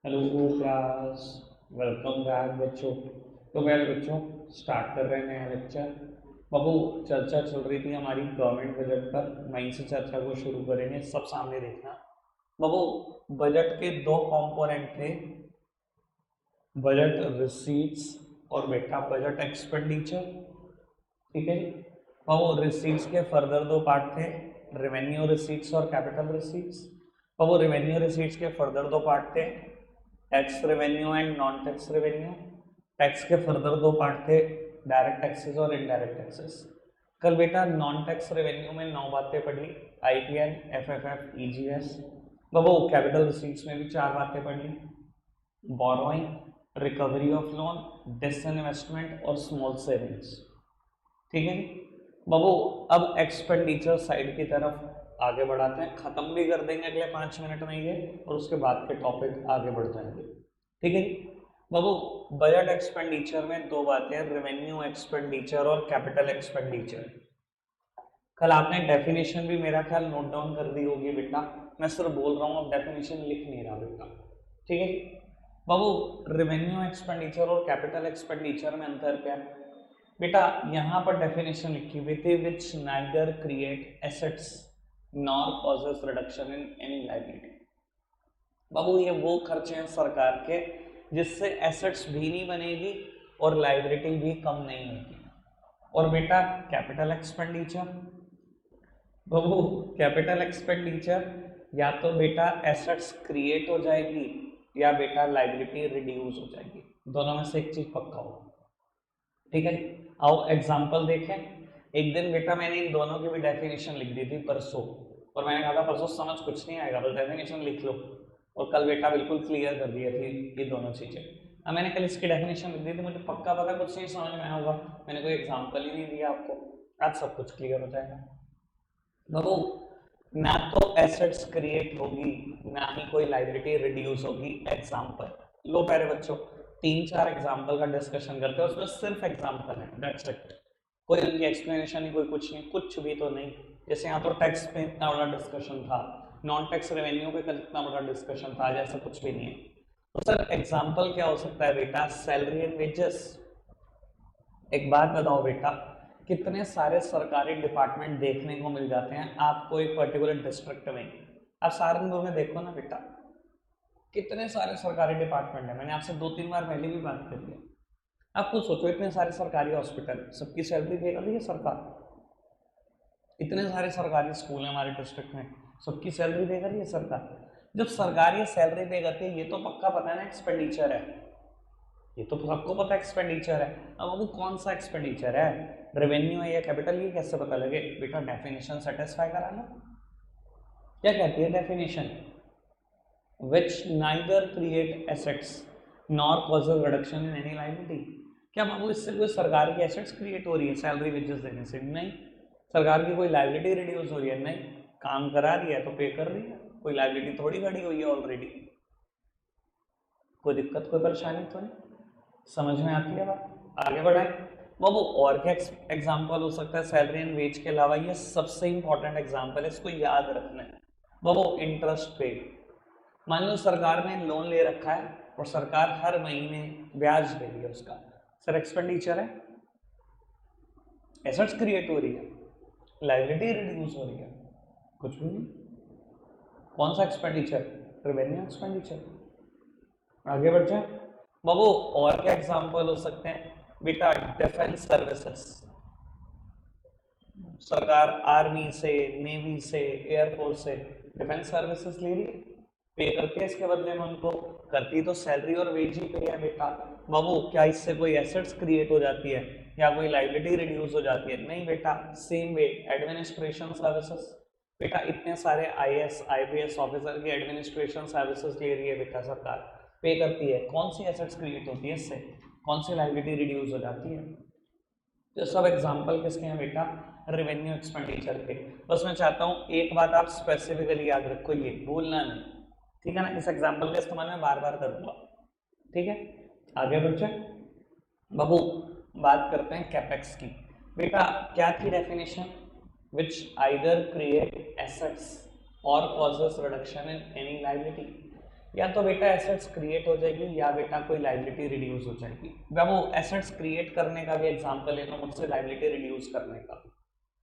Hello class. Welcome back बच्चों। तो मेरे बच्चों स्टार्ट कर रहे हैं नया लेक्चर। बाबू चर्चा चल रही थी हमारी गवर्नमेंट बजट पर, वहीं से चर्चा को शुरू करेंगे। सब सामने देखना। बाबू बजट के दो कंपोनेंट थे, बजट रिसीट्स और बेटा बजट एक्सपेंडिचर। ठीक है जी। बाबू रिसीट्स के फर्दर दो पार्ट थे, रेवेन्यू रिसीट्स और कैपिटल रिसीट्स। बाबू रेवेन्यू रिसीट्स के फर्दर दो पार्ट थे, tax revenue and non tax revenue. Tax के फर्दर दो पार्ट थे, डायरेक्ट टैक्सेस और इनडायरेक्ट टैक्सेस। कल बेटा नॉन टैक्स रेवेन्यू में 9 बातें पढ़ी, आईपीएल, एफएफएफ, ईजीएस। बाबू कैपिटल रिसीट्स में भी 4 बातें पढ़ ली, borrowing, recovery of loan, disinvestment और स्मॉल सेविंग्स। ठीक है जी। बाबू अब एक्सपेंडिचर साइड की तरफ आगे बढ़ाते हैं, खत्म भी कर देंगे अगले 5 मिनट में ये, और उसके बाद के टॉपिक आगे बढ़ जाएंगे। ठीक है जी। बाबू बजट एक्सपेंडिचर में दो बातें, रेवेन्यू एक्सपेंडिचर और कैपिटल एक्सपेंडिचर। कल आपने डेफिनेशन भी मेरा ख्याल नोट डाउन कर दी होगी बेटा, मैं सिर्फ बोल रहा हूँ, अब डेफिनेशन लिख नहीं रहा बेटा। ठीक है जी। बाबू रेवेन्यू एक्सपेंडिचर और कैपिटल एक्सपेंडिचर में अंतर क्या है बेटा? यहां पर डेफिनेशन लिखी हुई थी, which neither create assets nor causes reduction in any liability. बाबू ये वो खर्चे हैं सरकार के जिससे एसेट्स भी नहीं बनेगी और लायबिलिटी भी कम नहीं होगी। और बेटा कैपिटल एक्सपेंडिचर, बाबू कैपिटल एक्सपेंडिचर या तो बेटा एसेट्स क्रिएट हो जाएगी या बेटा लायबिलिटी रिड्यूस हो जाएगी, दोनों में से एक चीज पक्का हो। ठीक है, आओ एग्जांपल देखें। एक दिन बेटा मैंने इन दोनों की भी डेफिनेशन लिख दी थी परसों, और मैंने कहा था परसों समझ कुछ नहीं आएगा, बस डेफिनेशन लिख लो, और कल बेटा बिल्कुल क्लियर कर दिया थी ये दोनों चीजें। अब मैंने कल इसकी डेफिनेशन लिख दी थी, मुझे पक्का पता कुछ नहीं समझ में आया होगा, मैंने कोई एग्जाम्पल ही नहीं दिया आपको, आज सब कुछ क्लियर हो जाएगा। बाबू ना तो एसेट्स क्रिएट होगी ना ही कोई लायबिलिटी रिड्यूस होगी। एग्जांपल लो प्यारे बच्चों, 3-4 एग्जांपल का डिस्कशन करते हैं, उसमें सिर्फ एग्जांपल है, दैट्स इट। कोई उनकी एक्सप्लेनेशन नहीं, कोई कुछ नहीं, कुछ भी तो नहीं। जैसे यहाँ तो टैक्स पे इतना बड़ा डिस्कशन था, नॉन टैक्स रेवेन्यू पे कल इतना बड़ा डिस्कशन था, जैसा कुछ भी नहीं है। तो सर एग्जांपल क्या हो सकता है बेटा? Salary and wages. एक बात बताओ बेटा, कितने सारे सरकारी डिपार्टमेंट देखने को मिल जाते हैं आपको एक पर्टिकुलर डिस्ट्रिक्ट में? आप सहारनपुर में देखो ना बेटा, कितने सारे सरकारी डिपार्टमेंट है। मैंने आपसे 2-3 बार पहले भी बात करी है। आप खुद सोचो, इतने सारे सरकारी हॉस्पिटल, सबकी सैलरी दे रही है सरकार। इतने सारे सरकारी स्कूल हैं हमारे डिस्ट्रिक्ट में, सबकी सैलरी दे रही है सरकार। जब सरकार ये सैलरी दे करती है, ये तो पक्का पता है ना एक्सपेंडिचर है, ये तो सबको पता एक्सपेंडिचर है। अब वो कौन सा एक्सपेंडिचर है, रेवेन्यू है या कैपिटल, ये कैसे पता लगे बेटा? डेफिनेशन सेटिस्फाई करा लो। क्या कहती है definition? Which neither create assets nor causes reduction in any liability. क्या बाबू इससे कोई सरकार की एसेट्स क्रिएट हो रही है सैलरी वेजेस देने से? नहीं। सरकार की कोई लायबिलिटी रिड्यूस हो रही है? नहीं। काम करा रही है तो पे कर रही है, कोई लायबिलिटी थोड़ी खड़ी हुई है ऑलरेडी। कोई दिक्कत कोई परेशानी तो नहीं, समझ में आती है बात? आगे बढ़ाएं बाबू। और क्या एग्जाम्पल हो सकता है सैलरी एंड वेज के अलावा? ये सबसे इंपॉर्टेंट एग्जाम्पल है, इसको याद रखना है बाबू। इंटरेस्ट पे, मान लो सरकार ने लोन ले रखा है और सरकार हर महीने ब्याज दे रही है उसका, सर एक्सपेंडिचर है? एसेट्स क्रिएट हो रही है? लायबिलिटी रिड्यूस हो रही है? कुछ भी नहीं। कौन सा एक्सपेंडिचर? Revenue expenditure. आगे बढ़ जाए बाबू। और क्या एग्जाम्पल हो सकते हैं बेटा? डिफेंस सर्विसेज, सरकार आर्मी से, नेवी से, एयरफोर्स से डिफेंस सर्विसेज ले रही है, पे करके इसके बदले में उनको, करती तो सैलरी और वेज ही पे है बेटा। बाबू क्या इससे कोई एसेट्स क्रिएट हो जाती है या कोई लायबिलिटी रिड्यूस हो जाती है? नहीं बेटा। सेम वे एडमिनिस्ट्रेशन सर्विसेज, बेटा इतने सारे आईएएस आईपीएस ऑफिसर की एडमिनिस्ट्रेशन सर्विसेज ले रही है बेटा सरकार, पे करती है। कौन सी एसेट्स क्रिएट होती है इससे? कौन सी लायबिलिटी रिड्यूस हो जाती है? तो सब एग्जाम्पल किसके हैं बेटा? रेवेन्यू एक्सपेंडिचर के। बस मैं चाहता हूँ एक बात आप स्पेसिफिकली याद रखो, ये भूलना नहीं, ठीक है ना? इस एग्जाम्पल का इस्तेमाल मैं बार बार करूंगा, ठीक है? आगे बढ़ते बाबू, बात करते हैं कैपेक्स की। बेटा क्या थी डेफिनेशन? विच आइदर क्रिएट एसेट्स और causes reduction in any liability. या तो बेटा एसेट्स क्रिएट हो जाएगी या बेटा कोई लाइबिलिटी रिड्यूस हो जाएगी। वो एसेट्स क्रिएट करने का भी एग्जांपल लेना मुझसे, लाइबिलिटी रिड्यूस करने का,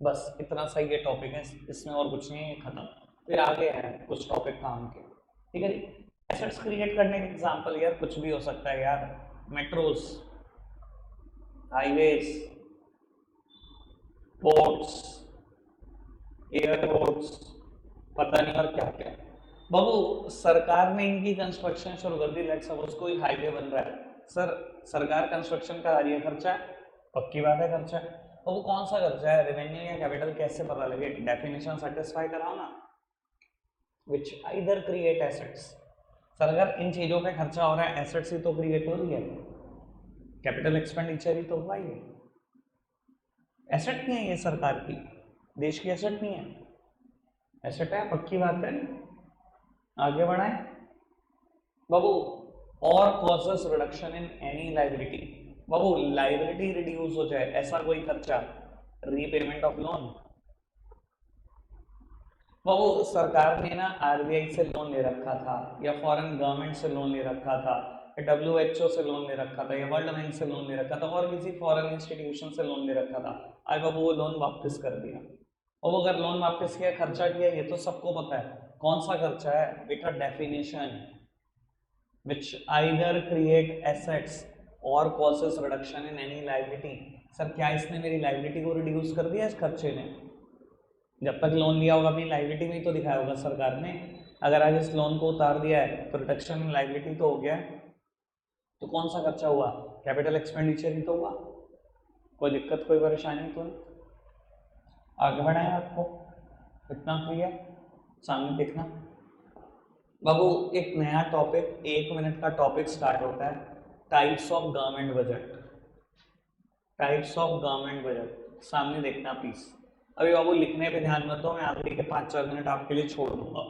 बस इतना सा ये टॉपिक है, इसमें और कुछ नहीं है, खत्म। फिर आगे है कुछ टॉपिक काम के, ठीक है जी। एसेट्स क्रिएट करने का एग्जांपल यार कुछ भी हो सकता है यार, मेट्रोस, हाईवेज, पोर्ट्स, एयरपोर्ट्स, पता नहीं और क्या क्या। बाबू सरकार ने इनकी कंस्ट्रक्शन शुरू कर दी, लेट्स सपोज कोई हाईवे बन रहा है, सर सरकार कंस्ट्रक्शन करा रही है, खर्चा है, पक्की बात है खर्चा है। बाबू कौन सा खर्चा है, रेवेन्यू या कैपिटल, कैसे पता लगे, डेफिनेशन सेटिस्फाई कराओ ना, विच आइदर क्रिएट एसेट्स। सर अगर इन चीजों पे खर्चा हो रहा है, एसेट्स ही तो क्रिएट हो रही है, कैपिटल एक्सपेंडिचर ही तो हुआ ही है। एसेट नहीं है ये सरकार की, देश की एसेट नहीं है, एसेट है, पक्की बात है। आगे बढ़ाएं बाबू, और causes reduction in any liability. Babu liability reduce हो जाए ऐसा कोई खर्चा, रीपेमेंट ऑफ लोन। बाबू सरकार ने ना आरबीआई से लोन ले रखा था, या फॉरेन गवर्नमेंट से लोन ले रखा था, या WHO से लोन ले रखा था, या वर्ल्ड बैंक से लोन ले रखा था, और किसी फॉरेन इंस्टीट्यूशन से लोन ले रखा था, आज बाबू वो लोन वापस कर दिया। और अगर लोन वापस किया, खर्चा किया, ये तो सबको पता है, कौन सा खर्चा है बेटा, definition, which either create assets or causes reduction in any liability। Sir क्या इसने मेरी लाइबिलिटी को रिड्यूस कर दिया इस खर्चे ने? जब तक लोन लिया होगा अपनी लाइबिलिटी में ही तो दिखाया होगा सरकार ने। अगर आज इस लोन को उतार दिया है तो रिडक्शन इन लाइबिलिटी तो हो गया है, तो कौन सा खर्चा हुआ, कैपिटल एक्सपेंडिचर ही तो हुआ। कोई दिक्कत कोई परेशानी तो नहीं। आगे बढ़ाएं, आपको इतना क्लियर, सामने देखना बाबू। एक नया टॉपिक, 1 मिनट का टॉपिक स्टार्ट होता है, types of government budget. Types of government budget सामने देखना प्लीज। अभी बाबू लिखने पे ध्यान मत दो, मैं आखिरी के 5-4 मिनट आपके लिए छोड़ दूंगा।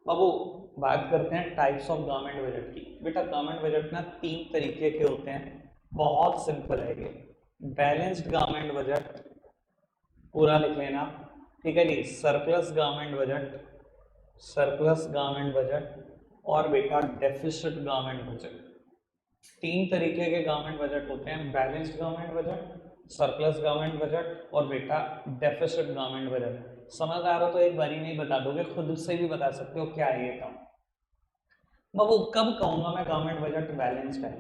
बाबू बात करते हैं टाइप्स ऑफ गवर्नमेंट बजट की। बेटा गवर्नमेंट बजट ना 3 तरीके के होते हैं, बहुत सिंपल है ये। बैलेंस्ड गवर्नमेंट बजट, पूरा लिख लेना, ठीक है जी। Surplus government budget, surplus government budget, और बेटा डेफिसिट गवर्नमेंट बजट। 3 तरीके के गवर्नमेंट बजट होते हैं, balanced government budget, surplus government budget, और बेटा डेफिसिट गवर्नमेंट बजट। समझ आ रहा तो एक बारी नहीं बता दोगे, खुद से भी बता सकते हो क्या है ये काम। बाबू कब कहूंगा मैं गवर्नमेंट बजट बैलेंस्ड है,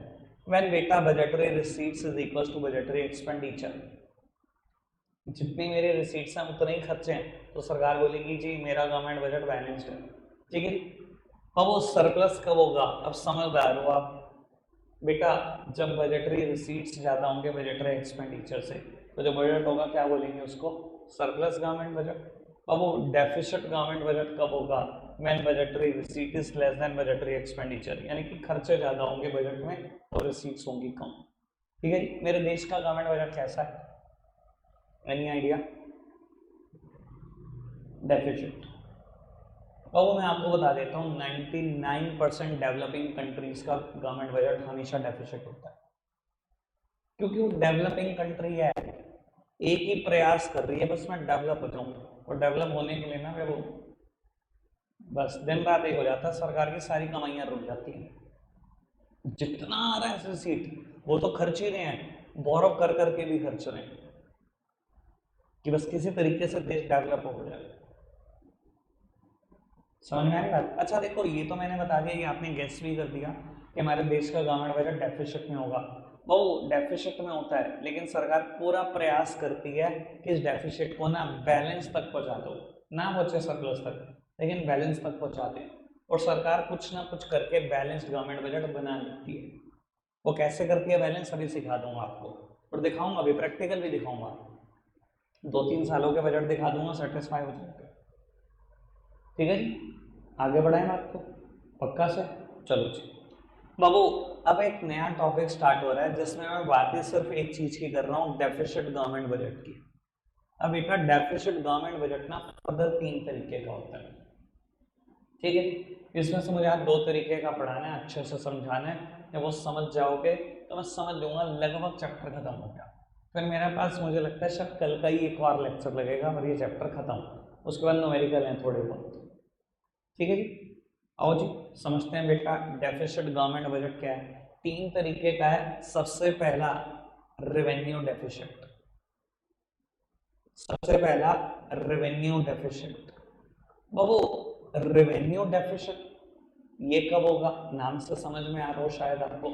व्हेन बेटा budgetary receipts is equal to budgetary expenditure. जितनी मेरे रिसीट्स हैं उतने ही खर्चे हैं, तो सरकार बोलेगी जी मेरा गवर्नमेंट बजट बैलेंस्ड है, ठीक है। अब वो सरप्लस कब होगा, अब समझदार हो आप बेटा, जब बजटरी रिसीट्स ज़्यादा होंगे बजटरी एक्सपेंडिचर से, तो जो बजट होगा क्या बोलेंगे उसको, सरप्लस गवर्नमेंट बजट। अब वो डेफिसिट गवर्नमेंट बजट कब होगा, when budgetary receipt is less than budgetary expenditure, यानी कि खर्चे ज़्यादा होंगे बजट में और रिसीट्स होंगी कम, ठीक है। मेरे देश का गवर्नमेंट बजट कैसा है, एनी आइडिया, डेफिसिट। और वो मैं आपको बता देता हूँ 99% डेवलपिंग कंट्रीज का गवर्नमेंट बजट हमेशा डेफिसिट होता है, क्योंकि वो डेवलपिंग कंट्री है, एक ही प्रयास कर रही है बस मैं डेवलप हो जाऊँ, और डेवलप होने के लिए ना वो बस दिन रात एक हो जाता है, सरकार की सारी कमाइयाँ रुक जाती हैं। जितना आ रहा है रिसीट वो तो खर्च ही रहे हैं, बोरो कर करके भी खर्च रहे हैं, कि बस किसी तरीके से देश डेवलप हो जाए। समझ में आई बात? अच्छा देखो, ये तो मैंने बता दिया, ये आपने गेस भी कर दिया कि हमारे देश का गवर्नमेंट बजट डेफिसिट में होगा। वो डेफिसिट में होता है, लेकिन सरकार पूरा प्रयास करती है कि इस डेफिसिट को ना बैलेंस तक पहुंचा दो, ना पहुंचे सरप्लस तक, लेकिन बैलेंस तक पहुंचा दे। और सरकार कुछ ना कुछ करके बैलेंस्ड गवर्नमेंट बजट बना लेती है। वो कैसे करती है बैलेंस, अभी सिखा दूंगा आपको, और दिखाऊंगा अभी, प्रैक्टिकल भी दिखाऊंगा, 2-3 सालों के बजट दिखा दूंगा, सेटिस्फाई हो जाएगा, ठीक है जी। आगे बढ़ाएं बात को, पक्का से, चलो जी बाबू। अब एक नया टॉपिक स्टार्ट हो रहा है जिसमें मैं बातें सिर्फ एक चीज की कर रहा हूँ, डेफिसिट गवर्नमेंट बजट की। अब एक डेफिसिट गवर्नमेंट बजट ना फर्दर 3 तरीके का होता है, ठीक है। इसमें से मुझे आज 2 तरीके का पढ़ाना है, अच्छे से समझाना है, जब वो समझ जाओगे तो मैं समझ लूंगा लगभग चैप्टर खत्म हो गया। फिर मेरे पास मुझे लगता है शायद कल का ही एक और लेक्चर लगेगा और ये चैप्टर खत्म, उसके बाद न्यूमेरिकल हैं थोड़े बहुत, ठीक है जी। आओ जी समझते हैं बेटा डेफिसिट गवर्नमेंट बजट क्या है। 3 तरीके का है। सबसे पहला रेवेन्यू डेफिसिट, सबसे पहला रेवेन्यू डेफिसिट। बाबू रेवेन्यू डेफिसिट ये कब होगा, नाम से समझ में आ रहा हो शायद आपको।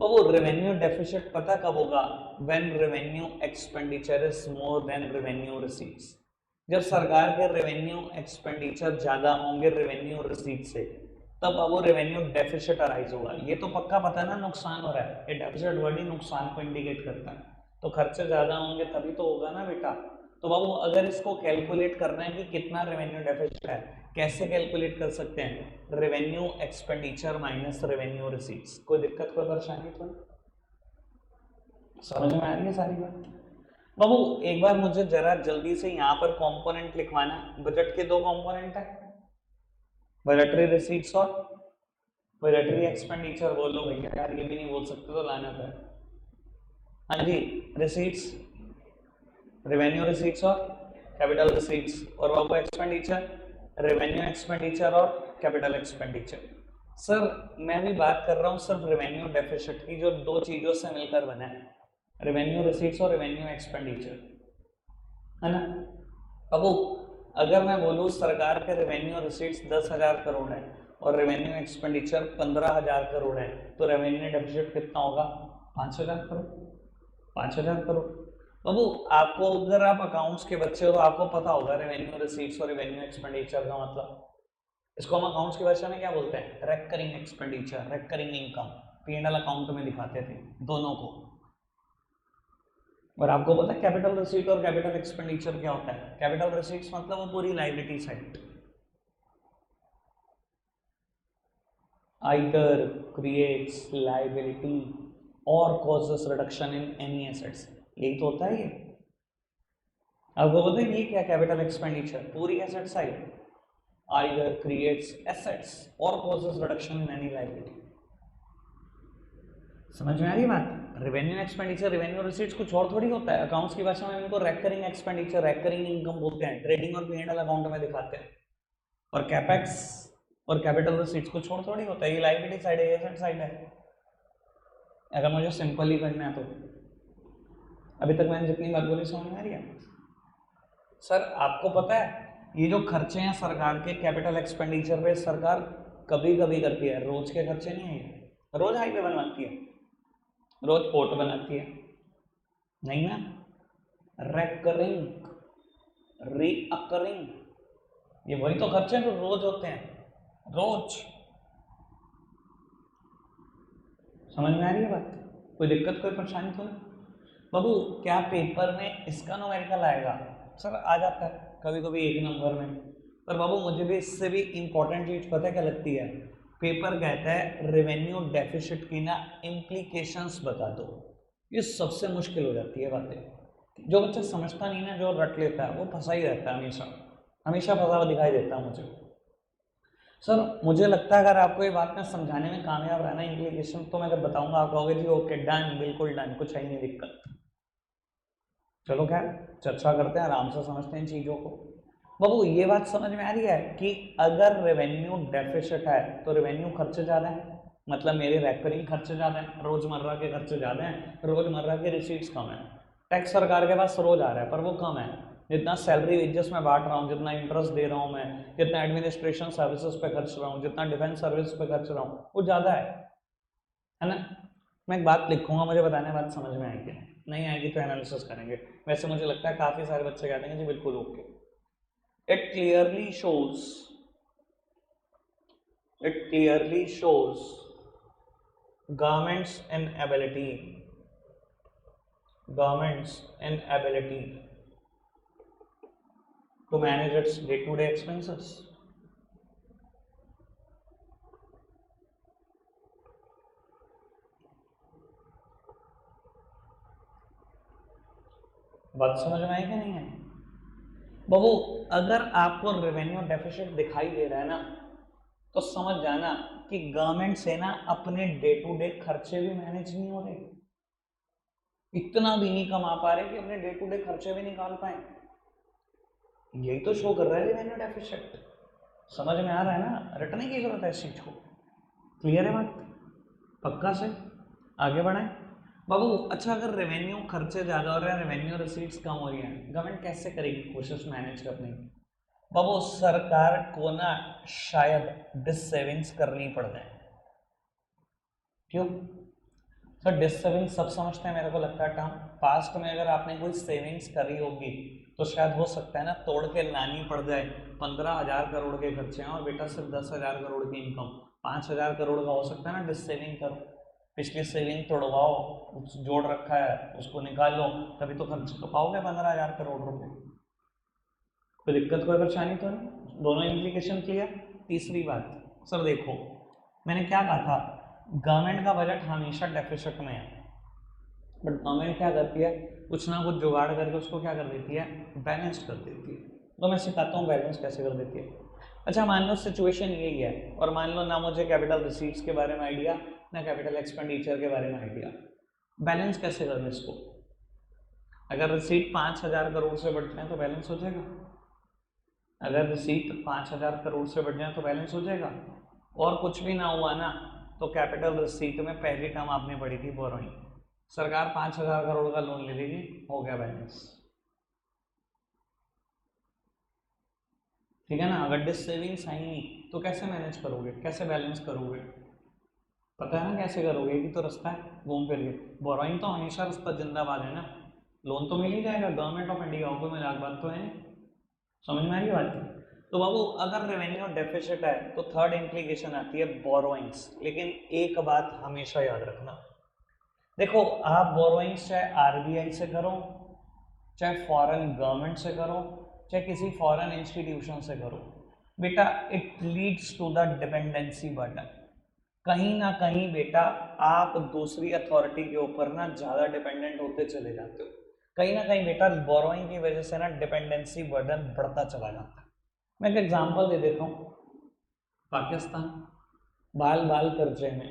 बाबू रेवेन्यू डेफिसिट पता कब होगा, when revenue expenditure is more than revenue receipts. जब सरकार के रेवेन्यू एक्सपेंडिचर ज्यादा होंगे रेवेन्यू रिसीट से, तब अब वो रेवेन्यू डेफिसिट अराइज होगा। ये तो पक्का पता है ना नुकसान हो रहा है, ये डेफिसिट वर्ड ही नुकसान को इंडिकेट करता है। तो खर्चे ज्यादा होंगे तभी तो होगा ना बेटा। तो बाबू अगर इसको कैलकुलेट करना है कि कितना रेवेन्यू डेफिसिट है, कैसे कैलकुलेट कर सकते हैं, revenue expenditure minus revenue receipts. कोई दिक्कत कोई परेशानी तो नहीं, समझ में आ रही है सारी बात। बाबू एक बार मुझे जरा जल्दी से यहाँ पर कंपोनेंट लिखवाना। बजट के 2 कंपोनेंट है, बजटरी रिसीट्स और बजटरी एक्सपेंडिचर। बोलो भैया यार ये भी नहीं बोल सकते तो लानत है। हाँ जी, रिसीट्स, रेवेन्यू रिसीट्स और कैपिटल रिसीट्स, और बाबू एक्सपेंडिचर, रेवेन्यू एक्सपेंडिचर और कैपिटल एक्सपेंडिचर। सर मैं भी बात कर रहा हूँ सिर्फ रेवेन्यू डेफिसिट की, जो 2 चीजों से मिलकर बना है, रेवेन्यू रिसीट्स और रेवेन्यू एक्सपेंडिचर, है ना। अब अगर मैं बोलूँ सरकार के रेवेन्यू रिसीट्स 10,000 करोड़ है और रेवेन्यू एक्सपेंडिचर 15,000 करोड़ है, तो रेवेन्यू डेफिसिट कितना होगा, 5,000 करोड़। 5,000 करोड़। बाबू आपको अगर आप अकाउंट्स के बच्चे हो तो आपको पता होगा रेवेन्यू रिसीट्स और रेवेन्यू एक्सपेंडिचर का मतलब। इसको हम अकाउंट्स की भाषा में क्या बोलते हैं, recurring expenditure, recurring income. P&L account में दिखाते थे दोनों को। और आपको पता है कैपिटल रिसीट और कैपिटल एक्सपेंडिचर क्या होता है। कैपिटल रिसीट्स मतलब वो पूरी liability side, either creates liability और causes reduction in any assets, यही तो होता है ये। आपको पता है ये क्या, कैपिटल एक्सपेंडिचर पूरी asset side, either creates assets और causes reduction in any liability. समझ में आ रही बात। रेवेन्यू एक्सपेंडिचर रेवेन्यू रिसीट्स कुछ और थोड़ी होता है, अकाउंट्स की भाषा में इनको रेकरिंग एक्सपेंडिचर रेकरिंग इनकम बोलते हैं, ट्रेडिंग और P&L अकाउंट में दिखाते हैं। और कैपेक्स और कैपिटल रिसीट्स कुछ और थोड़ी होता है, ये लायबिलिटी साइड है, एसेट साइड है। अगर मुझे सिंपल ही करना है तो अभी तक मैंने जितनी बात बोली समझ में आ रही है। सर आपको पता है ये जो खर्चे हैं सरकार के कैपिटल एक्सपेंडिचर पे, सरकार कभी कभी करती है, रोज के खर्चे नहीं है। रोज हाईवे बनवाती है, रोज पोर्ट बनाती है, नहीं ना। रेकरिंग, रीअकरिंग, ये वही तो खर्चे हैं जो रोज होते हैं, रोज। समझ में आ रही है बात, कोई दिक्कत कोई परेशानी तो नहीं। बाबू क्या पेपर में इसका न्यूमेरिकल आएगा, सर आ जाता है कभी कभी 1 नंबर में। पर बाबू मुझे भी इससे भी इंपॉर्टेंट चीज पता है क्या लगती है, पेपर कहता है रेवेन्यू डेफिसिट की ना इम्प्लीकेशंस बता दो। ये सबसे मुश्किल हो जाती है बातें। जो बच्चा समझता नहीं ना, जो रट लेता है वो फंसा ही रहता है, हमेशा हमेशा फंसा हुआ दिखाई देता है मुझे। सर मुझे लगता है अगर आपको ये बात मैं समझाने में कामयाब रहना इम्प्लीकेशन, तो मैं जब बताऊंगा आप कहोगे जी ओके डन, बिल्कुल डन, कुछ है ही नहीं दिक्कत। चलो खैर चर्चा करते हैं, आराम से समझते हैं चीज़ों को। बाबू ये बात समझ में आ रही है कि अगर रेवेन्यू डेफिसिट है तो रेवेन्यू खर्चे ज़्यादा है, मतलब मेरे रेकरिंग खर्चे ज़्यादा हैं, रोजमर्रा के खर्चे ज़्यादा हैं, रोजमर्रा के रिसीट्स कम है। टैक्स सरकार के पास रोज आ रहा है पर वो कम है, जितना सैलरी वेजेस में बांट रहा हूँ, जितना इंटरेस्ट दे रहा हूँ मैं, जितना एडमिनिस्ट्रेशन सर्विसेज पे खर्च रहा हूँ, जितना डिफेंस सर्विस पे खर्च रहा हूँ, वो ज़्यादा है ना। मैं एक बात लिखूंगा, मुझे बताने बात समझ में आएगी, नहीं आएगी तो एनालिसिस करेंगे। वैसे मुझे लगता है काफ़ी सारे बच्चे कहते हैं जी बिल्कुल okay. It clearly shows, it clearly shows government's inability to manage its day-to-day expenses. बात समझ में आई कि नहीं है बाबू। अगर आपको रेवेन्यू डेफिसिट दिखाई दे रहा है ना, तो समझ जाना कि गवर्नमेंट से ना अपने डे टू डे खर्चे भी मैनेज नहीं हो रहे, इतना भी नहीं कमा पा रहे कि अपने डे टू डे खर्चे भी निकाल पाए। यही तो शो कर रहा है रेवेन्यू डेफिसिट। समझ में आ रहा है ना, रटने की जरूरत है इस चीज को। क्लियर है बात? पक्का से आगे बढ़ाएं बाबू। अच्छा, अगर रेवेन्यू खर्चे ज्यादा हो रहे हैं, रेवेन्यू रिसीट्स कम हो रही है, गवर्नमेंट कैसे करेगी कोशिश मैनेज करने की? बाबू सरकार को ना शायद डिस सेविंग्स करनी पड़ जाए। क्यों सर? डिस सेविंग सब समझते हैं, मेरे को लगता है टर्म। पास्ट में अगर आपने कोई सेविंग्स करी होगी तो शायद हो सकता है ना तोड़ के लानी पड़ जाए। 15,000 करोड़ के खर्चे हैं और बेटा सिर्फ 10,000 करोड़ की इनकम, 5,000 करोड़ का हो सकता है ना डिस सेविंग करो। पिछली सेविंग तोड़वाओ, जोड़ रखा है उसको निकाल लो, तभी तो खर्च कर पाओगे 15,000 करोड़ रुपए। कोई दिक्कत कोई परेशानी तो नहीं? दोनों इम्प्लीकेशन क्लियर। तीसरी बात सर देखो, मैंने क्या कहा था, गवर्नमेंट का बजट हमेशा डेफिसिट में है, बट गवर्नमेंट क्या करती है, कुछ ना कुछ जुगाड़ करके उसको क्या कर देती है, बैलेंस कर देती है। तो मैं सिखाता हूँ बैलेंस कैसे कर देती है। अच्छा मान लो सिचुएशन यही है, और मान लो ना मुझे कैपिटल रिसीट्स के बारे में आइडिया, ना कैपिटल एक्सपेंडिचर के बारे में आइडिया। बैलेंस कैसे करना इसको? अगर रिसीट 5,000 करोड़ से बढ़ जाए तो बैलेंस हो जाएगा। अगर रिसीट 5,000 करोड़ से बढ़ जाए तो बैलेंस हो जाएगा। और कुछ भी ना हुआ ना तो कैपिटल रिसीट में पहली टर्म आपने पढ़ी थी बोरोइंग, सरकार 5,000 करोड़ का लोन ले लेगी, हो गया बैलेंस। ठीक है ना? अगर डिस सेविंग्स आई नहीं तो कैसे मैनेज करोगे, कैसे बैलेंस करोगे? पता है ना कैसे करोगे, यही तो रास्ता है घूम फिर के। बोरोइंग तो हमेशा रास्ता जिंदाबाद है ना, लोन तो मिल ही जाएगा, गवर्नमेंट ऑफ इंडिया हो, कोई मजाक बात तो है। समझ में आ रही बात? तो बाबू अगर रेवेन्यू डेफिसिट है तो थर्ड इम्प्लीकेशन आती है बोरोइंग्स। लेकिन एक बात हमेशा याद रखना, देखो आप बोरोइंग्स चाहे आरबीआई से करो, चाहे फॉरेन गवर्नमेंट से करो, चाहे किसी फॉरेन इंस्टीट्यूशन से करो, बेटा it leads to the dependency burden. कहीं ना कहीं बेटा आप दूसरी अथॉरिटी के ऊपर ना ज़्यादा डिपेंडेंट होते चले जाते हो। कहीं ना कहीं बेटा बोरोइंग की वजह से ना डिपेंडेंसी बर्डन बढ़ता चला जाता है। मैं एक एग्जांपल दे देता हूँ, पाकिस्तान बाल बाल कर्जे में,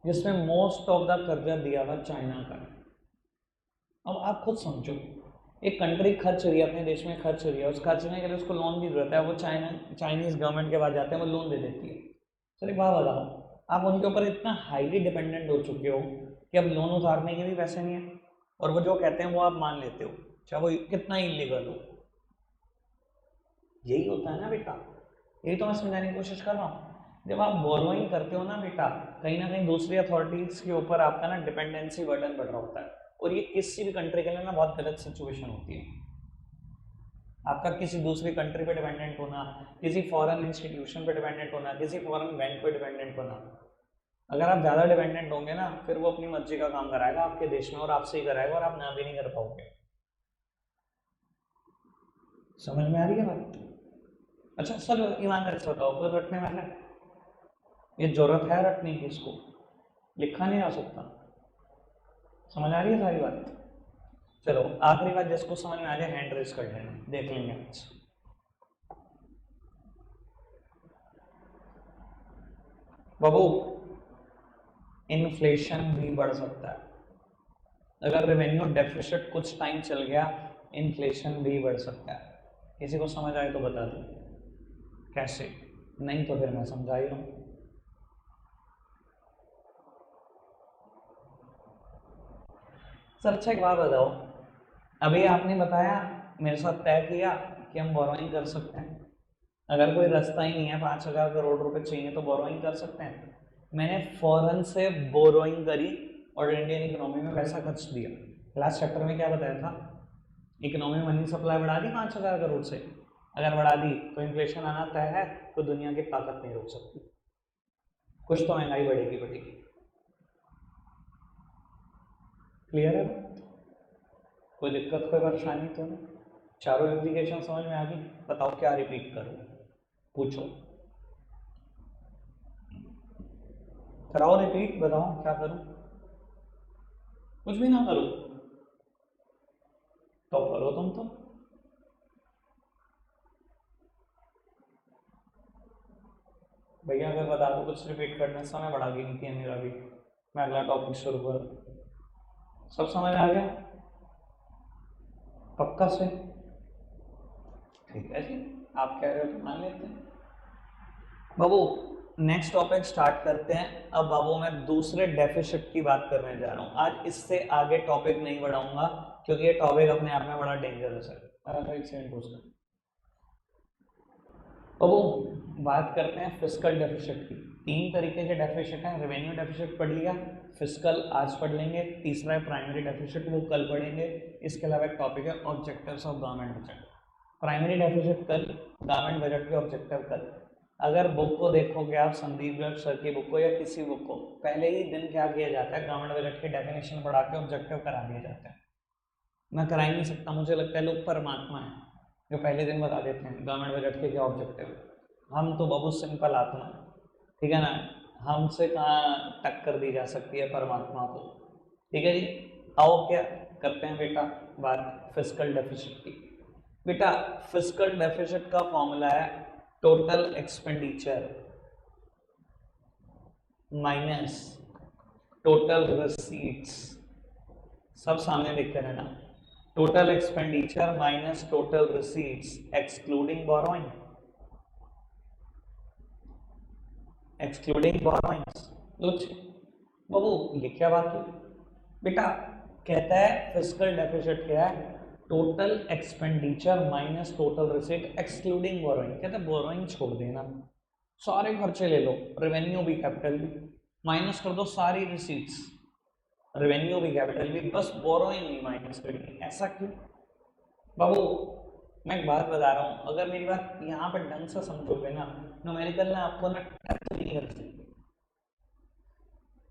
जिसमें मोस्ट ऑफ द कर्जा दिया हुआ चाइना का है। अब आप खुद समझो, एक कंट्री खर्च रही है, अपने देश में खर्च रही है, उस खर्चने के लिए उसको लोन की जरूरत है, वो चाइनीज गवर्नमेंट के पास जाते हैं, वो लोन दे देती है। सर एक बात बताओ, आप उनके ऊपर इतना हाईली डिपेंडेंट हो चुके हो कि अब लोन उतारने के भी पैसे नहीं है, और वो जो कहते हैं वो आप मान लेते हो, चाहे वो कितना इलीगल हो। यही होता है ना बेटा, यही तो मैं समझाने की कोशिश कर रहा हूँ। जब आप बोरोइंग करते हो ना बेटा, कहीं ना कहीं दूसरी अथॉरिटीज के ऊपर आपका ना डिपेंडेंसी बर्डन बढ़ रहा होता है, और ये किसी भी कंट्री के लिए ना बहुत गलत सिचुएशन होती है। आपका किसी दूसरी कंट्री पे डिपेंडेंट होना, किसी फॉरेन इंस्टीट्यूशन पे डिपेंडेंट होना, किसी फॉरेन बैंक पे डिपेंडेंट होना, अगर आप ज़्यादा डिपेंडेंट होंगे ना फिर वो अपनी मर्जी का काम कराएगा आपके देश में, और आपसे ही कराएगा, और आप ना भी नहीं कर पाओगे। समझ में आ रही है बात? अच्छा सर ईमानदारी से बताओ, कोई रटने वाला है? ये जरूरत है रटने की, इसको लिखा नहीं जा सकता। समझ आ रही है सारी बात? चलो आखिरी बात, जिसको समझ में आ जाए हैंड रेस कर लेना, देख लेंगे आज। बाबू इन्फ्लेशन भी बढ़ सकता है, अगर रेवेन्यू डेफिसिट कुछ टाइम चल गया, इन्फ्लेशन भी बढ़ सकता है। किसी को समझ आए तो बता दो कैसे, नहीं तो फिर मैं समझा ही रहा हूँ। सर अच्छा एक बात बताओ, अभी आपने बताया मेरे साथ तय किया कि हम बोरोइंग कर सकते हैं, अगर कोई रास्ता ही नहीं है, 5,000 करोड़ रुपए चाहिए तो बोरोइंग कर सकते हैं। मैंने फॉरेन से बोरोइंग करी और इंडियन इकोनॉमी में पैसा खर्च दिया। लास्ट चैप्टर में क्या बताया था, इकोनॉमी मनी सप्लाई बढ़ा दी 5,000 करोड़ से, अगर बढ़ा दी तो इन्फ्लेशन आना तय है, तो दुनिया की ताकत नहीं रोक सकती, कुछ तो महंगाई बढ़ेगी बढ़ेगी। क्लियर है? कोई दिक्कत कोई परेशानी तो नहीं? चारों एप्लीकेशन समझ में आ गई? बताओ क्या रिपीट करूँ, पूछो, कराओ रिपीट, बताओ क्या करूँ? कुछ भी ना करो तो करो तुम तो। भैया अगर बता दो कुछ रिपीट करने, समय बढ़ा दी नीति है मेरा भी, मैं अगला टॉपिक शुरू करूँ। सब समझ आ गया? पक्का से? ठीक है जी, आप कह रहे हो तो मान लेते हैं। बाबू नेक्स्ट टॉपिक स्टार्ट करते हैं। अब बाबू मैं दूसरे डेफिसिट की बात करने जा रहा हूँ। आज इससे आगे टॉपिक नहीं बढ़ाऊंगा क्योंकि ये टॉपिक अपने आप में बड़ा डेंजरस है। बाबू बात करते हैं फिस्कल डेफिसिट की। तीन तरीके के डेफिसिट हैं। रेवेन्यू डेफिसिट पढ़ लिया, फिस्कल आज पढ़ लेंगे, तीसरा है प्राइमरी डेफिसिट, वो कल पढ़ेंगे। इसके अलावा एक टॉपिक है objectives of government budget. Primary deficit कल, गवर्नमेंट बजट के ऑब्जेक्टिव कल। अगर बुक को देखोगे आप, संदीप गर्ग सर की बुक को या किसी बुक को, पहले ही दिन क्या किया जाता है, गवर्नमेंट बजट की डेफिनेशन पढ़ा के ऑब्जेक्टिव करा दिया जाता है। मैं करा ही नहीं सकता, मुझे लगता है लोग परमात्मा है जो पहले दिन बता देते हैं गवर्नमेंट बजट के क्या ऑब्जेक्टिव है। हम तो बहुत सिंपल आत्मा है, ठीक है ना, हमसे कहाँ टक्कर दी जा सकती है परमात्मा को। ठीक है जी, आओ क्या करते हैं बेटा बात फिस्कल डेफिसिट की। बेटा फिस्कल डेफिसिट का फॉर्मूला है total expenditure minus total receipts. सब सामने देखते रहना, total expenditure minus total receipts excluding borrowing, excluding borrowings. बाबू ये क्या बात हुई बेटा, कहता है फिस्कल डेफिसिट क्या है, total expenditure minus total receipt excluding borrowing. कहता है बोरोइंग छोड़ देना, सारे खर्चे ले लो, रेवेन्यू भी कैपिटल भी, माइनस कर दो सारी रिसीट्स, रेवेन्यू भी कैपिटल भी, बस बोरोइंग नहीं माइनस करनी। ऐसा क्यों बाबू, मैं एक बात बता रहा हूँ, अगर मेरी बात यहाँ पर ढंग से समझोगे ना, न्यूमेरिकल ना आपको ना टच नहीं कर सकती।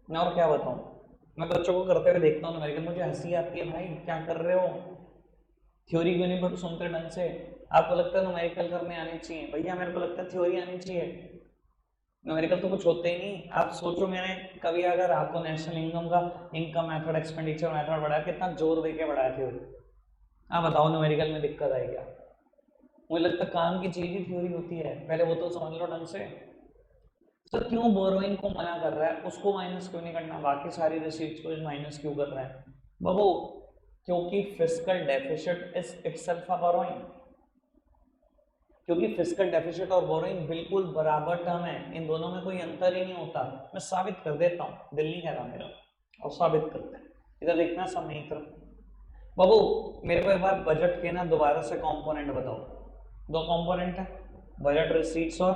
मैं और क्या बताऊँ, मैं बच्चों को करते हुए देखता हूँ न्यूमेरिकल, मुझे हंसी आती है, भाई क्या कर रहे हो, थ्योरी क्यों नहीं पढ़ सुनते ढंग से। आपको लगता है न्यूमेरिकल करने आने चाहिए, भैया मेरे को लगता है थ्योरी आनी चाहिए, न्यूमेरिकल तो कुछ होते ही नहीं। आप सोचो, मैंने कभी अगर आपको नेशनल इनकम का इनकम मेथड एक्सपेंडिचर मेथड बढ़ाया, कितना जोर दे के बढ़ाया थ्योरी, आप बताओ न्यूमेरिकल में दिक्कत आई क्या। मुझे लगता है काम की चीज ही थ्योरी होती है, पहले वो तो समझ लो ढंग से। तो क्यों बोरोइंग को मना कर रहा है, उसको माइनस क्यों नहीं करना, बाकी सारी रिसीट्स को माइनस क्यों कर रहा है बाबू, क्योंकि fiscal deficit is itself a borrowing, क्योंकि फिस्कल डेफिसिट और बोरोइंग बिल्कुल बराबर टर्म है, इन दोनों में कोई अंतर ही नहीं होता। मैं साबित कर देता हूँ, दिल नहीं कह रहा मेरा, और साबित करते हैं। इधर देखना सब मेरी तरफ। बाबू मेरे को एक बार बजट के ना दोबारा से कंपोनेंट बताओ। दो कंपोनेंट है, बजट रिसीट्स और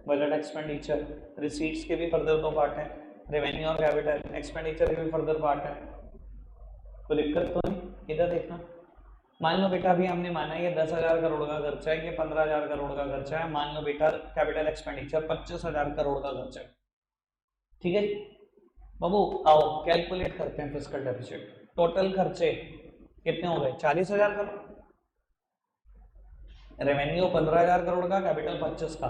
बजट एक्सपेंडिचर। रिसीट्स के भी फर्दर दो पार्ट है, रेवेन्यू और कैपिटल। एक्सपेंडिचर के भी फर्दर पार्ट है, तो दिक्कत तो नहीं। इधर देखना, मान लो बेटा अभी हमने माना ये 10,000 करोड़ का खर्चा है, ये 15,000 करोड़ का खर्चा है, मान लो बेटा कैपिटल एक्सपेंडिचर 25,000 करोड़ का खर्चा है। ठीक है बाबू, आओ कैलकुलेट करते हैं फिस्कल डेफिसिट। टोटल खर्चे कितने हो गए, 40,000 करोड़, रेवेन्यू 15,000 करोड़ का, कैपिटल 25 का,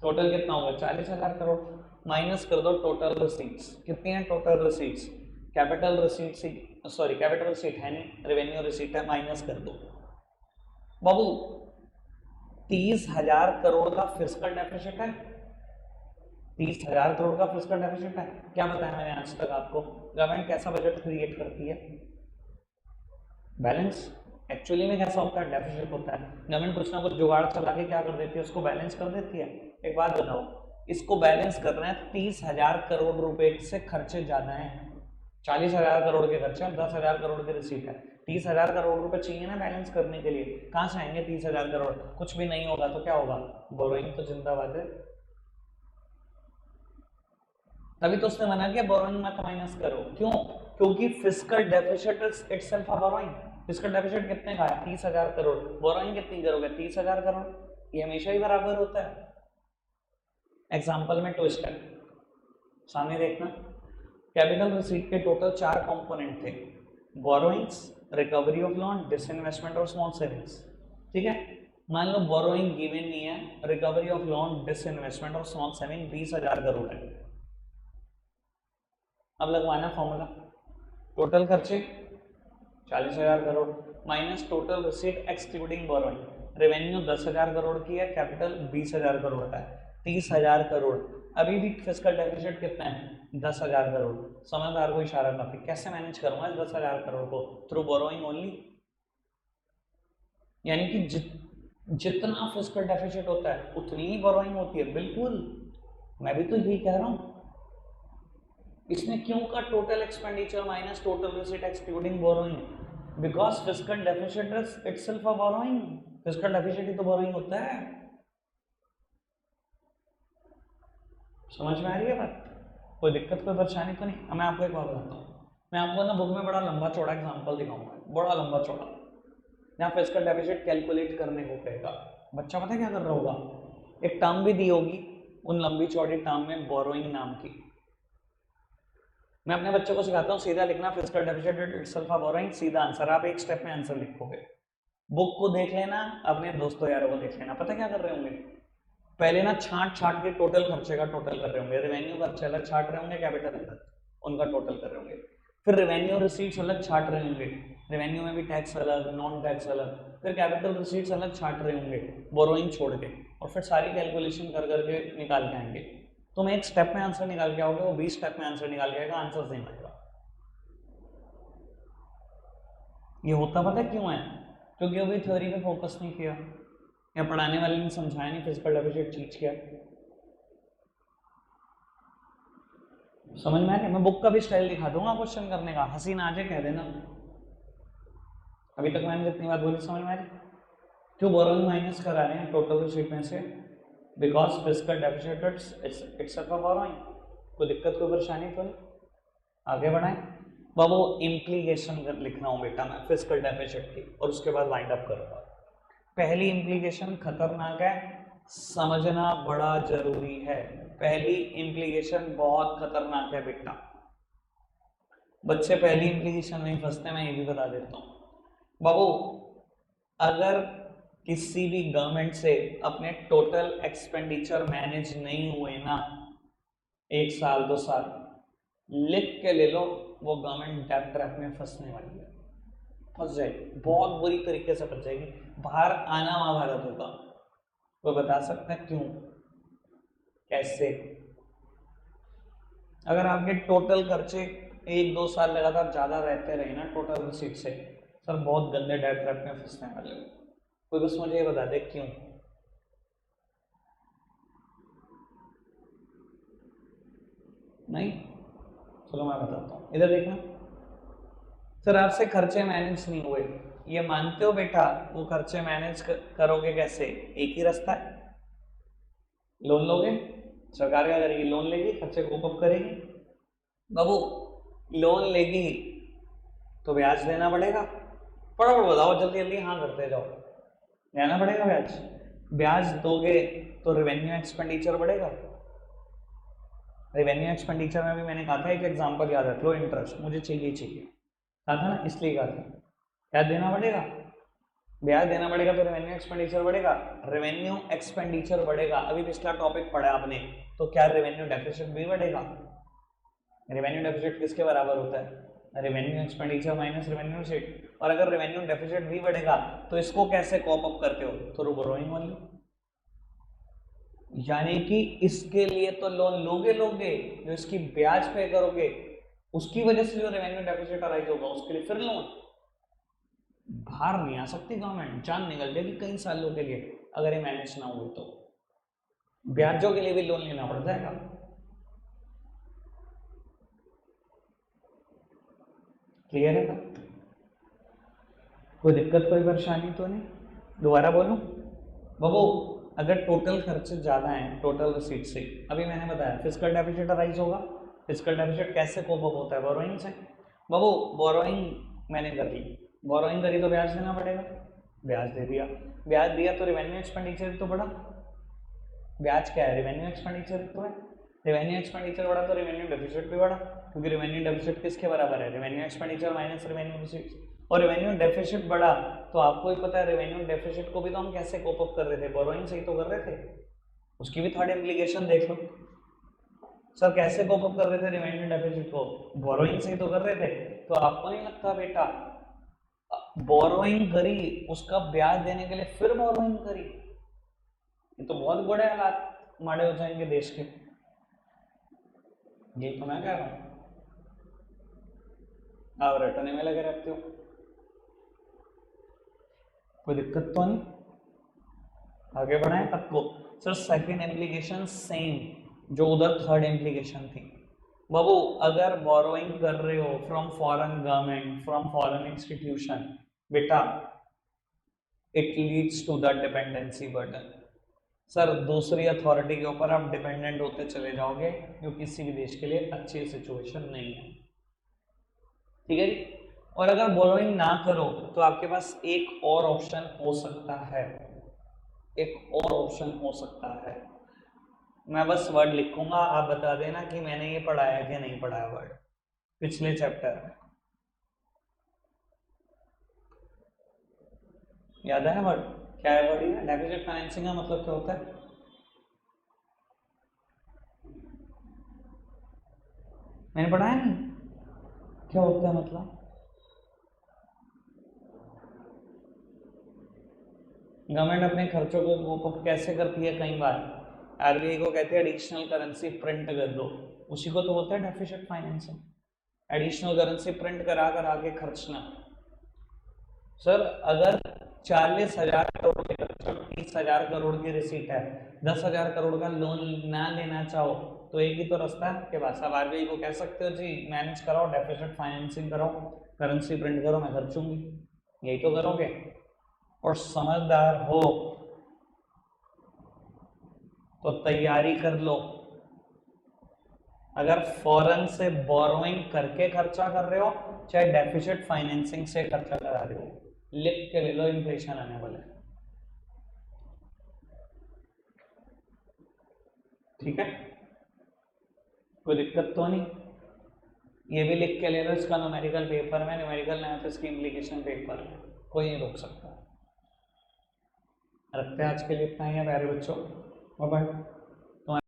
टोटल कितना होगा 40,000 करोड़। माइनस कर दो टोटल रिसीट्स, कितनी है total receipts, capital receipts, sorry capital receipt है नहीं, रेवेन्यू रिसीट है, माइनस कर दो। बाबू 30,000 करोड़ का फिस्कल डेफिसिट है, 30,000 करोड़ का फिस्कल डेफिसिट है। क्या बताया मैंने आज तक आपको, गवर्नमेंट कैसा बजट क्रिएट करती है, बैलेंस। एक्चुअली में कैसा होता है, डेफिसिट होता है, गवर्नमेंट कुछ ना कुछ जुगाड़ चला के क्या कर देती है, उसको बैलेंस कर देती है। एक बात बताओ, इसको बैलेंस करना है, 30,000 करोड़ रुपए से खर्चे ज्यादा हैं, 40,000 करोड़ के खर्चे हैं, 10,000 करोड़ के रिसीट है, 30,000 करोड़ रुपए चाहिए ना बैलेंस करने के लिए। कहाँ से आएंगे 30,000 करोड़, कुछ भी नहीं होगा तो क्या होगा, बोरोइंग तो जिंदाबाद है। तभी तो उसने मना किया बोरोइंग मत माइनस करो, क्यों, क्योंकि fiscal deficit itself a borrowing. Fiscal deficit कितने का है, 30,000 करोड़, बोरोइंग कितनी करोगे 30,000 करोड़, ये हमेशा ही बराबर होता है। एग्जाम्पल में ट्विस्ट है, सामने देखना, कैपिटल रिसीट के टोटल 4 कंपोनेंट थे, borrowings, recovery of loan, disinvestment और स्मॉल सेविंग्स। ठीक है, मान लो बोरोइंग गिवन नहीं है, रिकवरी ऑफ लोन, डिसइन्वेस्टमेंट और स्मॉल सेविंग 20,000 करोड़ है। अब लगवाना फॉर्मूला, टोटल खर्चे 40,000 crore minus total receipt excluding borrowing, revenue 10,000 crore की है, कैपिटल 20,000 करोड़ का है, 30,000 करोड़। अभी भी फिस्कल डेफिसिट कितना है 10,000 करोड़। समझदार को इशारा काफी, कैसे मैनेज करूंगा इस 10,000 करोड़ को, थ्रू बोरोइंग ओनली, यानी कि जितना फिस्कल डेफिसिट होता है उतनी ही बोरोइंग होती है। बिल्कुल, मैं भी तो यही कह रहा हूं। इसने क्यों का total expenditure minus total receipt excluding borrowing? Because fiscal deficit is itself a borrowing. Fiscal deficit ही तो बोरोइंग होता है। समझ में आ रही है बात? कोई दिक्कत कोई परेशानी तो नहीं? मैं आपको एक बात बताता हूँ। मैं आपको ना बुक में बड़ा लंबा चौड़ा एग्जांपल दिखाऊंगा, बड़ा लंबा चौड़ा, जहाँ फिस्कल डेफिसिट कैलकुलेट करने को कहेगा। बच्चा पता है क्या कर रहा होगा? एक टर्म भी दी होगी, उन लंबी चौड़ी टर्म में बोरोइंग नाम की। मैं अपने बच्चों को सिखाता हूँ सीधा लिखना fiscal deficit itself a borrowing, सीधा आंसर। आप एक स्टेप में आंसर लिखोगे। बुक को देख लेना, अपने दोस्तों यारों को देख लेना। पता क्या कर रहे होंगे? पहले ना छांट छांट के टोटल खर्चे का टोटल कर रहे होंगे। रेवेन्यू खर्चे अलग छाट रहे होंगे, कैपिटल अलग, उनका टोटल कर रहे होंगे। फिर रेवेन्यू रिसीट्स अलग छाट रहे होंगे, रेवेन्यू में भी टैक्स अलग, नॉन टैक्स अलग। फिर कैपिटल रिसीट्स अलग छाट रहे होंगे, बोरोइंग छोड़ के। और फिर सारी कैलकुलेशन कर करके निकाल के आएंगे। तुम एक स्टेप में आंसर निकाल के आओगे, वो 20 स्टेप में आंसर निकाल के आएगा, आंसर सेम आएगा। ये होता पता क्यों है? क्योंकि अभी थ्योरी पे फोकस नहीं किया, या पढ़ाने वाले ने समझाया नहीं फिजिकल डेफिसिट चीज क्या। समझ में आ रहा है? मैं बुक का भी स्टाइल दिखा दूंगा क्वेश्चन करने का, हंसी ना आ जाए कह देना। अभी तक मैंने जितनी बात बोली समझ में आ रही? क्यों बोरोइंग माइनस करा रहे हैं टोटल रिसीट में से? Because physical deficit it's a borrowing. कोई दिक्कत कोई परेशानी तो नहीं? आगे बढ़ाएं बाबू। इम्प्लीकेशन लिखना हूं बेटा मैं फिजिकल डेफिसिट की, और उसके बाद वाइंड अप करूंगा। पहली इम्प्लीकेशन खतरनाक है, समझना बड़ा जरूरी है। पहली इम्प्लीकेशन बहुत खतरनाक है बेटा। बच्चे पहली इम्प्लीकेशन में ही फंसते, मैं ये भी बता देता हूँ बाबू। अगर किसी भी गवर्नमेंट से अपने टोटल एक्सपेंडिचर मैनेज नहीं हुए ना, 1 साल 2 साल, लिख के ले लो, वो गवर्नमेंट डेब्ट ट्रैप में फंसने वाली है। फंस जाएगी, बहुत बुरी तरीके से फंस जाएगी, बाहर आना महाभारत होगा। वो बता सकता है क्यों, कैसे? अगर आपके टोटल खर्चे 1-2 साल लगातार ज्यादा रहते रहे ना टोटल रिसीट से, सर बहुत गंदे डेब्ट ट्रैप में फंसने वाले हो। कोई बस मुझे ये बता दे क्यों। नहीं? चलो मैं बताता हूँ, इधर देखना। सर आपसे खर्चे मैनेज नहीं हुए, ये मानते हो बेटा? वो खर्चे मैनेज करोगे कैसे? एक ही रास्ता है, लोन लोगे। सरकार क्या करेगी? लोन लेगी, खर्चे कोप अप करेगी। बाबू लोन लेगी तो ब्याज देना पड़ेगा। फटाफट बताओ, जल्दी जल्दी हाँ करते जाओ। देना पड़ेगा ब्याज। ब्याज दोगे तो रेवेन्यू एक्सपेंडिचर बढ़ेगा। रेवेन्यू एक्सपेंडिचर में भी मैंने कहा था, एक एग्जांपल याद रख लो, इंटरेस्ट मुझे चाहिए कहा था ना, इसलिए कहा था। क्या देना पड़ेगा? ब्याज देना पड़ेगा तो रेवेन्यू एक्सपेंडिचर बढ़ेगा। रेवेन्यू एक्सपेंडिचर बढ़ेगा, अभी पिछला टॉपिक पढ़ा आपने, तो क्या रेवेन्यू डेफिसिट भी बढ़ेगा? रेवेन्यू डेफिसिट किसके बराबर होता है? Revenue expenditure minus revenue receipt. और अगर रेवेन्यू डेफिसिट भी बढ़ेगा तो इसको कैसे कॉप अप करते हो? Through borrowing only. यानी कि इसके लिए तो लोन लोगे लोगे, जो इसकी ब्याज पे करोगे उसकी वजह से जो रेवेन्यू डेफिसिट अराइज होगा उसके लिए फिर लोन। बाहर नहीं आ सकती गवर्नमेंट, जान निकल जाएगी कई सालों के लिए अगर ये मैनेज ना हुई तो। ब्याजों के लिए भी लोन लेना पड़ जाएगा। क्लियर है ना? कोई दिक्कत कोई परेशानी तो नहीं? दोबारा बोलूं बाबू। अगर टोटल खर्चे ज्यादा हैं टोटल रिसीट से, अभी मैंने बताया फिजिकल डेफिसिट अराइज होगा। फिजिकल डेफिसिट कैसे कोप अप होता है? बोरोइंग से। बाबू बोरोइंग मैंने कर ली, बोरोइंग करी तो ब्याज देना पड़ेगा, ब्याज दे दिया। ब्याज दिया तो रेवेन्यू एक्सपेंडिचर तो बढ़ा। ब्याज क्या है? रेवेन्यू एक्सपेंडिचर तो है। रेवेन्यू एक्सपेंडिचर बढ़ा तो रेवेन्यू डेफिसिट भी बढ़ा, क्योंकि रेवेन्यू डेफिसिट किसके बराबर है? Revenue expenditure minus revenue receipts. और रेवेन्यू डेफिसिट बढ़ा तो आपको ही पता है रेवेन्यू डेफिसिट को भी तो हम कैसे कोप अप कर रहे थे? बोरोइंग से ही तो कर रहे थे। उसकी भी थर्ड इम्प्लीकेशन देख लो। सर कैसे कोप अप कर रहे थे रेवेन्यू डेफिसिट को? बोरोइंग से ही तो कर रहे थे। तो आपको नहीं लगता बेटा, बोरोइंग करी उसका ब्याज देने के लिए फिर बोरोइंग करी, ये तो बहुत बड़े हालात माड़े हो जाएंगे देश के। यही तो मैं कह रहा हूं, आप रटने में लगे रहते हो। कोई दिक्कत तो नहीं? आगे बढ़ाएं तब को। सर सेकंड एप्लीकेशन सेम जो उधर थर्ड एप्लीकेशन थी। बाबू अगर बोरोइंग कर रहे हो from foreign government, from foreign institution, बेटा it leads to the dependency burden. Sir दूसरी अथॉरिटी के ऊपर आप डिपेंडेंट होते चले जाओगे जो किसी भी देश के लिए अच्छी सिचुएशन नहीं है, ठीक है जी। और अगर बोरोइंग ना करो तो आपके पास एक और ऑप्शन हो सकता है, एक और ऑप्शन हो सकता है। मैं बस वर्ड लिखूंगा, आप बता देना कि मैंने ये पढ़ाया कि नहीं पढ़ाया वर्ड पिछले चैप्टर में। याद है वर्ड? क्या है वर्ड? ये डेफिसिट फाइनेंसिंग का मतलब क्या होता है? मैंने पढ़ाया नहीं, क्या होता है मतलब? गवर्नमेंट अपने खर्चों को वो कैसे करती है, कई बार आरबीआई को कहते हैं एडिशनल करेंसी प्रिंट कर दो, उसी को तो बोलते हैं deficit financing. Additional currency print करा कर आगे खर्चना। सर अगर 40,000 करोड़ के खर्चों 30,000 करोड़ की रिसीट है, 10,000 करोड़ का लोन ना लेना चाहो तो एक ही तो रास्ता है आपके पास। अब आरबीआई को कह सकते हो जी मैनेज कराओ, डेफिसिट फाइनेंसिंग कराओ, करेंसी प्रिंट करो, मैं खर्चूंगी, यही तो करोगे। और समझदार हो तो तैयारी कर लो। अगर फॉरेन से बोरोइंग करके खर्चा कर रहे हो, चाहे डेफिसिट फाइनेंसिंग से खर्चा करा रहे हो, लिख के ले लो, इन्फ्लेशन आने वाला है, ठीक है, कोई दिक्कत तो नहीं। ये भी लिख के ले लो, इसका न्यूमेरिकल पेपर में, न्यूमेरिकल नहीं तो इसकी इम्प्लीकेशन पेपर में, कोई नहीं रोक सकता। रखते हैं आज के लिए इतना ही है प्यारे बच्चों, बाय बाय।